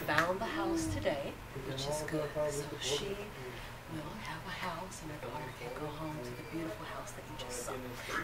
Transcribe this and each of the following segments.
found the house today, which is good. So she will have a house and her daughter can go home to the beautiful house that you just saw.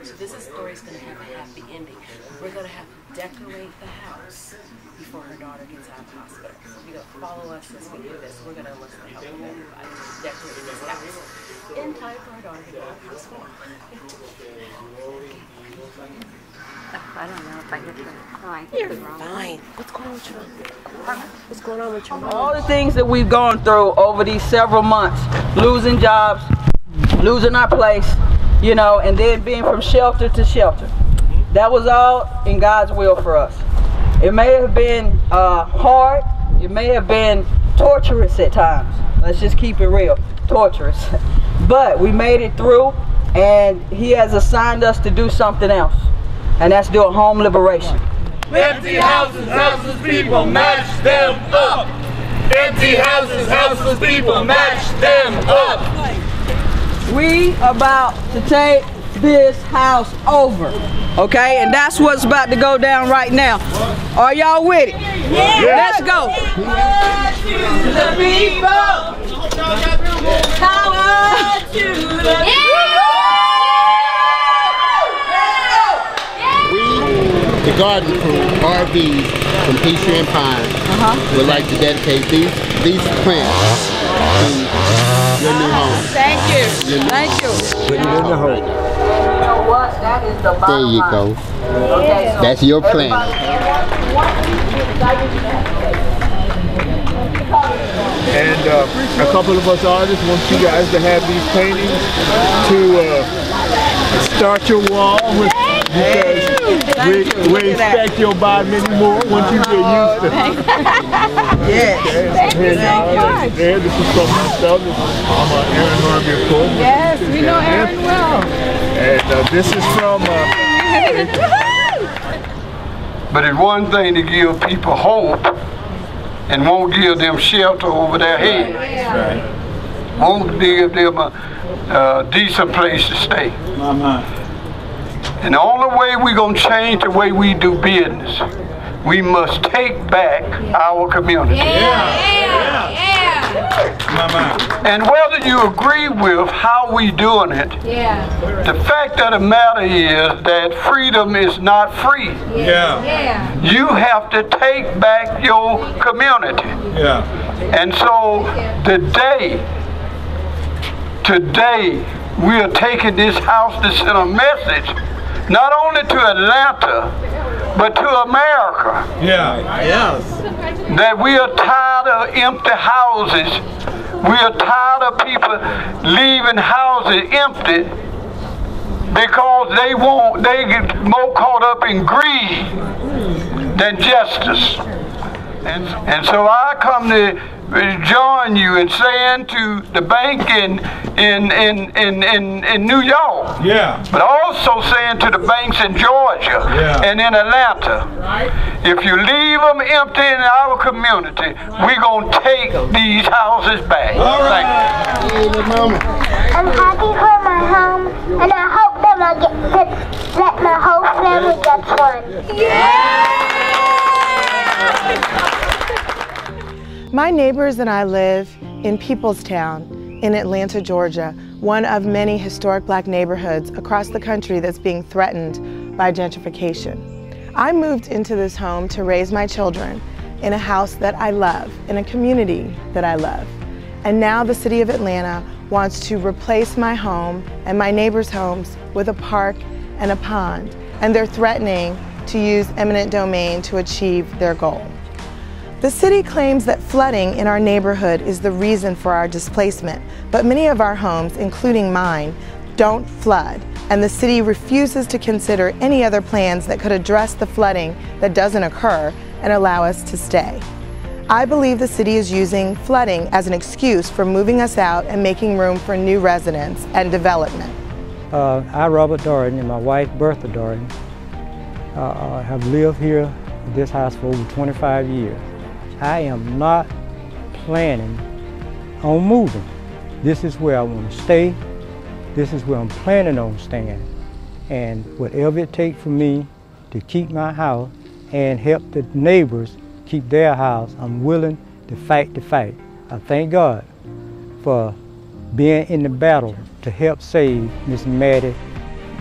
So this story is going to have a happy ending. We're going to have to decorate the house before her daughter gets out of the hospital. So you're going to follow us as we do this. We're going to enlist the help of everybody to decorate this house in time for her daughter to get out of the hospital. I don't know if I hit the right. You're fine. What's going on with your mom? What's going on with your mom? All the things that we've gone through over these several months, losing jobs, losing our place, you know, and then being from shelter to shelter. That was all in God's will for us. It may have been hard. It may have been torturous at times. Let's just keep it real. Torturous. But we made it through, and He has assigned us to do something else. And that's do a home liberation. Empty houses, houseless people, match them up. Empty houses, houseless people, match them up. We about to take this house over, okay? And that's what's about to go down right now. Are y'all with it? Yeah. Let's go. Power to the people. Power to the people. The Garden Crew, RVs from Peachtree and Pine, would like to dedicate these plants to your new home. Thank you. Thank you. Your new home. You know what? That is the bottom There you line. go. Okay, so that's your plant. And a couple of us artists want you guys to have these paintings to start your wall with, because we expect you'll buy many more once you get used to it. Yes. This is from myself. I'm Aaron Harvey, of course. Yes, we know Aaron well. And this is from... But it's one thing to give people hope and won't give them shelter over their head. Right. Won't give them a decent place to stay. And the only way we're going to change the way we do business, we must take back our community. And whether you agree with how we doing it, the fact of the matter is that freedom is not free. You have to take back your community. And so today we are taking this house to send a message not only to Atlanta, but to America. That we are tired of empty houses. We are tired of people leaving houses empty because they get more caught up in greed than justice. And so I come to join you in saying to the bank in New York, but also saying to the banks in Georgia and in Atlanta, if you leave them empty in our community, we're going to take these houses back. Thank you. I'm happy for my home, and I hope that my whole family gets one. My neighbors and I live in Peoplestown in Atlanta, Georgia, one of many historic Black neighborhoods across the country that's being threatened by gentrification. I moved into this home to raise my children in a house that I love, in a community that I love. And now the city of Atlanta wants to replace my home and my neighbors' homes with a park and a pond, and they're threatening to use eminent domain to achieve their goal. The city claims that flooding in our neighborhood is the reason for our displacement, but many of our homes, including mine, don't flood, and the city refuses to consider any other plans that could address the flooding that doesn't occur and allow us to stay. I believe the city is using flooding as an excuse for moving us out and making room for new residents and development. I, Robert Doran, and my wife, Bertha Doran, have lived here in this house for over 25 years. I am not planning on moving. This is where I want to stay. This is where I'm planning on staying. And whatever it takes for me to keep my house and help the neighbors keep their house, I'm willing to fight the fight. I thank God for being in the battle to help save Miss Maddie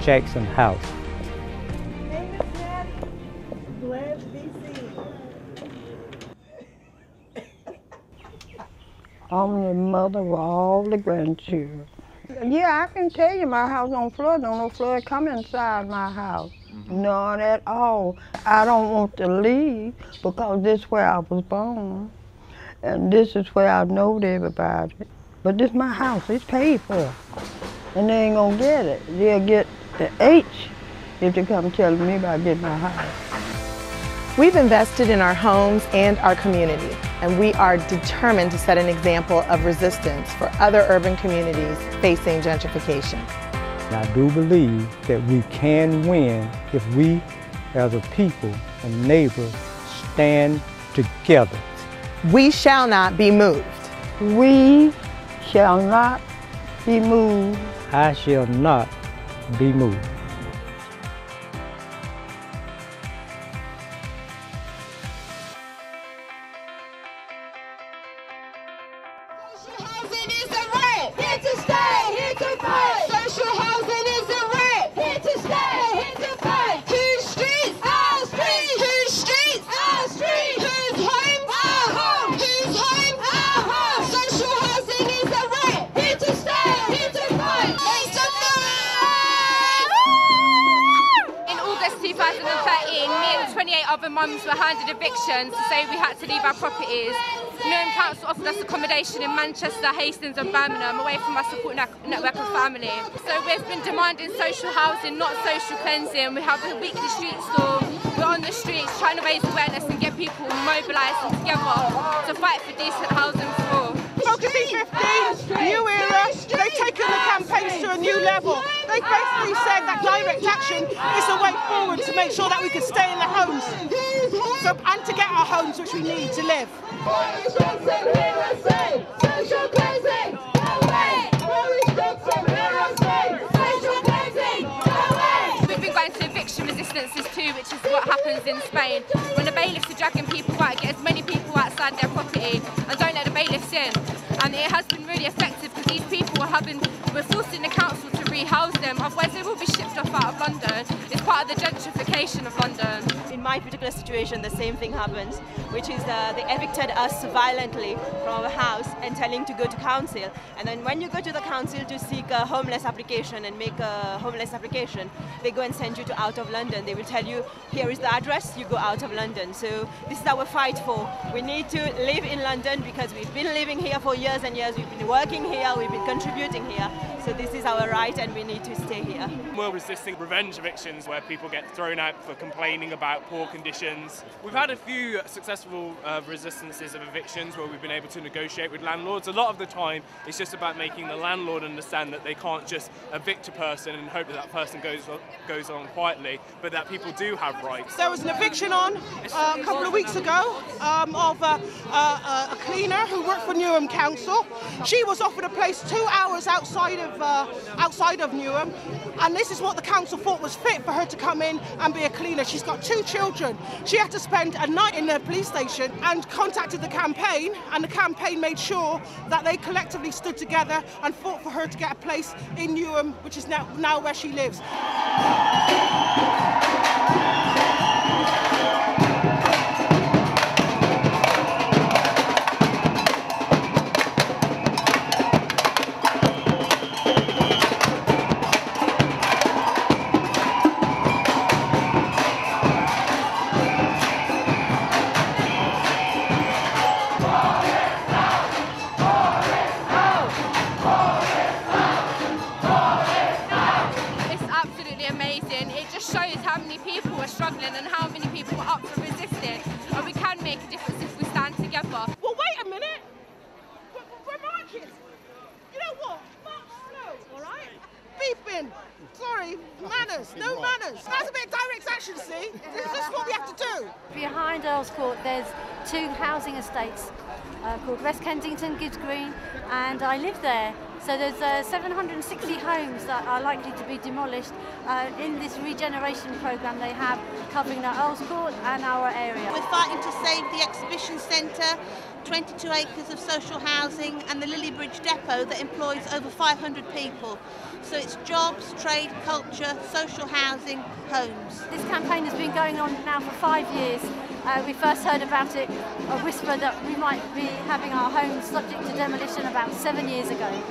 Jackson house. I'm the mother of all the grandchildren. Yeah, I can tell you my house don't flood. Don't no flood come inside my house. None at all. I don't want to leave because this is where I was born. And this is where I know everybody. But this is my house. It's paid for. And they ain't gonna get it. They'll get the H if they come telling me about getting my house. We've invested in our homes and our community, and we are determined to set an example of resistance for other urban communities facing gentrification. I do believe that we can win if we, as a people and neighbors, stand together. We shall not be moved. We shall not be moved. I shall not be moved. Housing is a right, here to stay, here to fight. Social housing is a right, here to stay, here to fight. Whose streets? Our streets. Whose streets? Our streets. Whose home? Our home. Whose home? Our home. Social housing is a right, here to stay, here to fight. It's a fight. In August 2013, me and 28 other mums were handed evictions to say we had to leave our properties. Newham Council offered us accommodation in Manchester, Hastings and Birmingham away from our support network of family. So we've been demanding social housing, not social cleansing. We have a weekly street stall. We're on the streets trying to raise awareness and get people mobilised and together to fight for decent housing for all. Focus E15, new era, they've taken the campaigns to a new level. They've basically said that direct action is the way forward to make sure that we can stay in the homes and to get our homes which we need to live. We've been going to eviction resistances too, which is what happens in Spain. When the bailiffs are dragging people out, get as many people outside their property and don't let the bailiffs in. And it has been really effective because these people we're forcing the council to rehouse them, otherwise they will be shipped off out of London. It's part of the gentrification of London. In my particular situation, the same thing happens, which is they evicted us violently from our house and telling to go to council. And then when you go to the council to seek a homeless application and make a homeless application, they go and send you to out of London. They will tell you, here is the address, you go out of London. So this is our fight for. We need to live in London because we've been living here for years and years. We've been working here, we've been contributing here. So this is our right and we need to stay here. We're resisting revenge evictions where people get thrown out for complaining about poor conditions. We've had a few successful resistances of evictions where we've been able to negotiate with landlords. A lot of the time it's just about making the landlord understand that they can't just evict a person and hope that that person goes on quietly, but that people do have rights. There was an eviction on a couple of weeks ago of a cleaner who worked for Newham Council. She was offered a place 2 hours outside of Newham, and this is what the council thought was fit for her to come in and be a cleaner. She's got 2 children. She had to spend a night in the police station and contacted the campaign, and the campaign made sure that they collectively stood together and fought for her to get a place in Newham, which is now where she lives. Struggling and how many people are up for resisting, and we can make a difference if we stand together. Well, wait a minute. We're marching. You know what? March slow, all right? Beeping. Sorry, manners. No manners. That's a bit of direct action, see? This is what we have to do. Behind Earls Court, there's 2 housing estates called West Kensington, Gibbs Green, and I live there. So there's 760 homes that are likely to be demolished in this regeneration programme they have, covering our Earls Court and our area. We're fighting to save the exhibition centre, 22 acres of social housing and the Lilliebridge depot that employs over 500 people. So it's jobs, trade, culture, social housing, homes. This campaign has been going on now for 5 years. We first heard about it, a whisper that we might be having our homes subject to demolition about 7 years ago.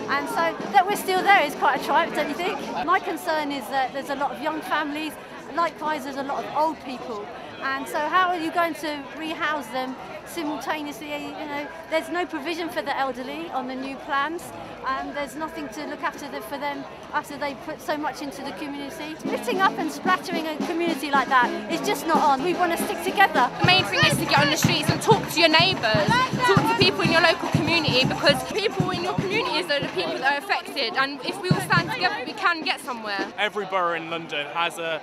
And so that we're still there is quite a triumph, don't you think? My concern is that there's a lot of young families, likewise there's a lot of old people. And so how are you going to rehouse them simultaneously? You know, there's no provision for the elderly on the new plans, and there's nothing to look after for them after they put so much into the community. Splitting up and splattering a community like that is just not on. We want to stick together. The main thing is to get on the streets and talk to your neighbours, talk to people in your local community, because people in your communities are the people that are affected, and if we all stand together we can get somewhere. Every borough in London has a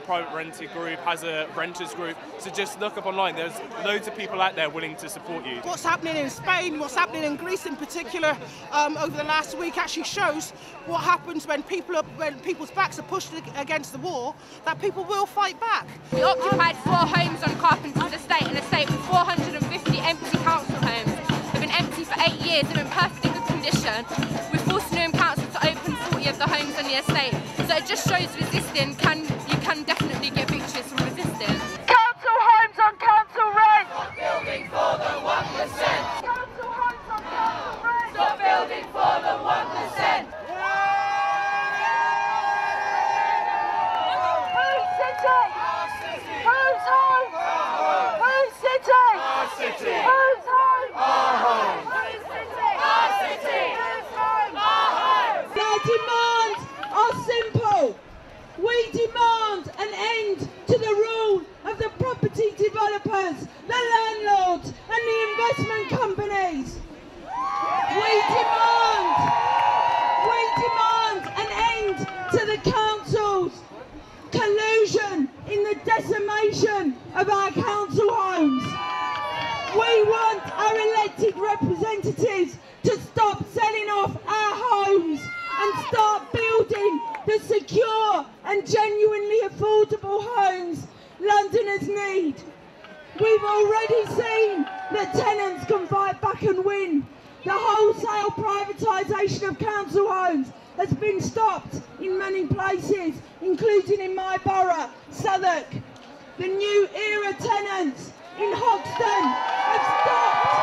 private rented group, has a renters group, so just look up online. There's loads of people out there willing to support you. What's happening in Spain, what's happening in Greece in particular over the last week actually shows what happens when people's backs are pushed against the wall, that people will fight back. We occupied 4 homes on Carpenter's estate, an estate with 450 empty council homes. They've been empty for 8 years, they've been perfectly good condition. We forced Newham Council to open 40 of the homes on the estate, so it just shows resisting you can definitely get victories from resisting. Council homes on council rent! Stop building for the 1%! Council homes on council rent! Stop building for the 1%! Whose city? Our city! Whose home? Whose city? Our city! Whose home? Our home! Whose city? Our city! Whose home? Our home! Their demands are simple. We demand an end to the rule of the property developers, the landlords and the investment companies. We demand an end to the council's collusion in the decimation of our council homes. We want our elected representatives to stop selling off our homes and start building the secure and genuinely affordable homes Londoners need. We've already seen that tenants can fight back and win. The wholesale privatisation of council homes has been stopped in many places, including in my borough, Southwark. The New Era tenants in Hoxton have stopped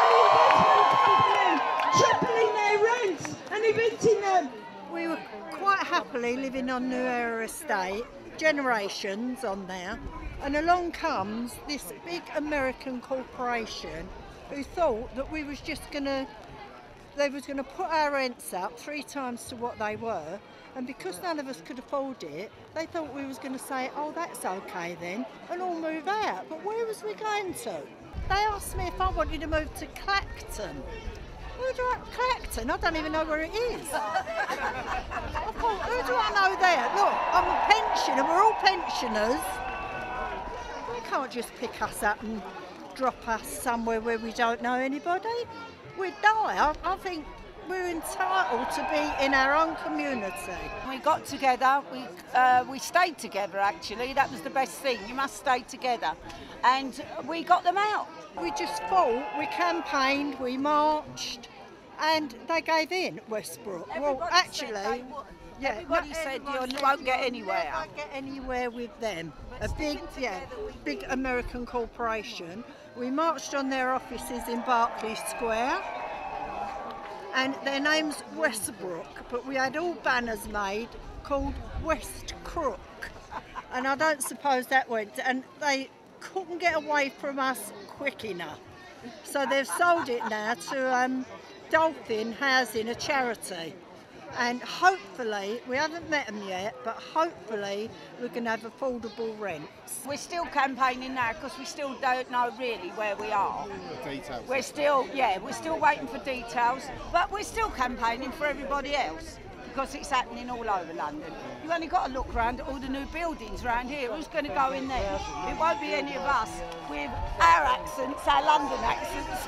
an investment company tripling their rents and evicting them. We were quite happily living on New Era Estate, generations on there, and along comes this big American corporation who thought that they was going to put our rents up 3 times to what they were, and because none of us could afford it, they thought we was going to say, oh, that's okay then, and all move out. But where was we going to? They asked me if I wanted to move to Clacton. Clacton? I don't even know where it is. I thought, who do I know there? Look, I'm a pensioner, we're all pensioners. They can't just pick us up and drop us somewhere where we don't know anybody. We'd die. I think we're entitled to be in our own community. We got together, we stayed together actually, that was the best thing, you must stay together. And we got them out. We just fought, we campaigned, we marched, and they gave in, Westbrook. Well, actually, everybody said you won't get anywhere. You won't get anywhere with them. A big American corporation. We marched on their offices in Berkeley Square, and their name's Westbrook, but we had all banners made called West Crook, and I don't suppose that went, and they couldn't get away from us quick enough. So they've sold it now to Dolphin Housing, a charity. And hopefully, we haven't met them yet, but hopefully we can have affordable rents. We're still campaigning now because we still don't know really where we are. Details. We're still waiting for details, but we're still campaigning for everybody else because it's happening all over London. You've only got to look around at all the new buildings around here. Who's going to go in there? It won't be any of us with our accents, our London accents.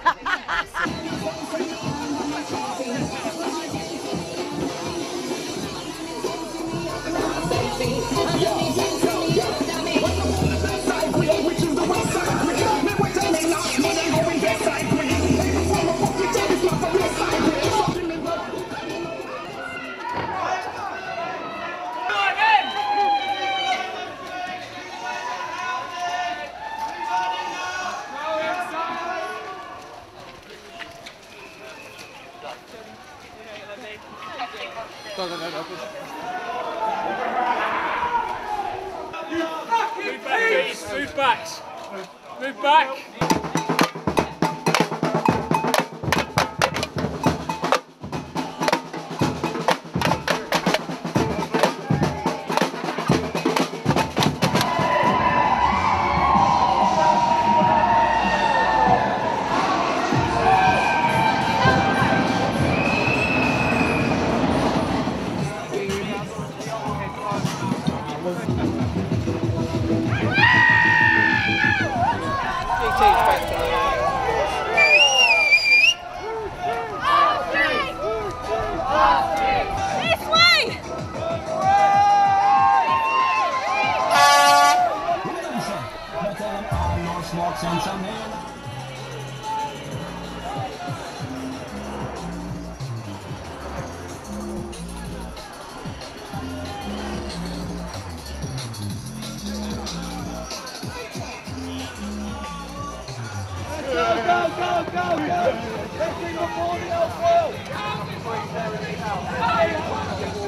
Move back. Move back. Go!